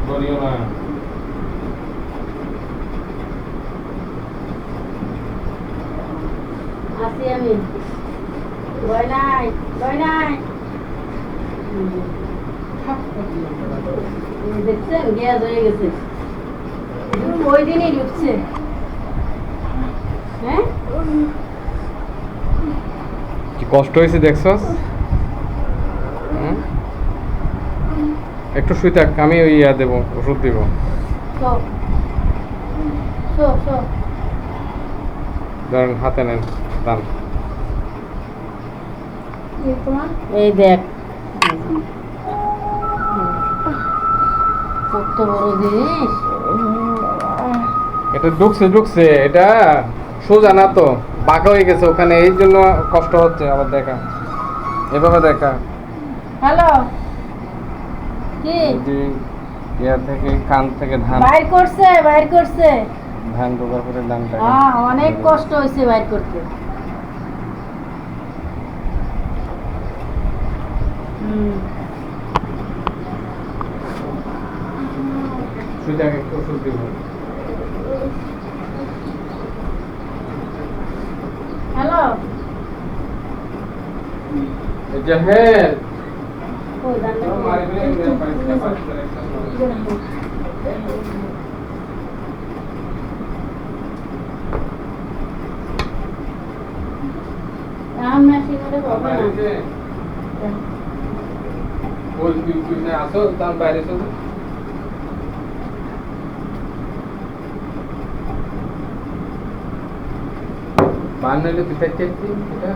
ডরিও না। আসি আমি। ভয় নাই, ভয় নাই। দেখছেন গ্যাস হয়ে গেছে, ওই দিনই ঢুকছে। হ্যাঁ, কি কষ্ট হয়েছে দেখছস? একটু শুই থাক, আমি ওই দেবো, ওষুধ দিব। Show show show. ধরেন হাতে নেন, দান। এই দেখ কত বড় জিনিস। এটা ঢুকছে এটা সোজা না তো, বাঁকা হয়ে গেছে ওখানে, এই জন্য কষ্ট হচ্ছে। আবার দেখা, এভাবে দেখা। হ্যালো, কি ইয়া থেকে কান থেকে ধান বাইর করছে, বাইর করছে। ধান ঢোকার পরে ধানটা হ্যাঁ, অনেক কষ্ট হয়েছে বাইর করতে। শুই থাক, একটু ওষুধ দিব। হ্যালো, জাহেদ ওই দাঁড়া। আমরা সিঙ্গারে পাবো না। আসো তার বাইরে চলো। বান নইলে পিঠাই চাইছি এটা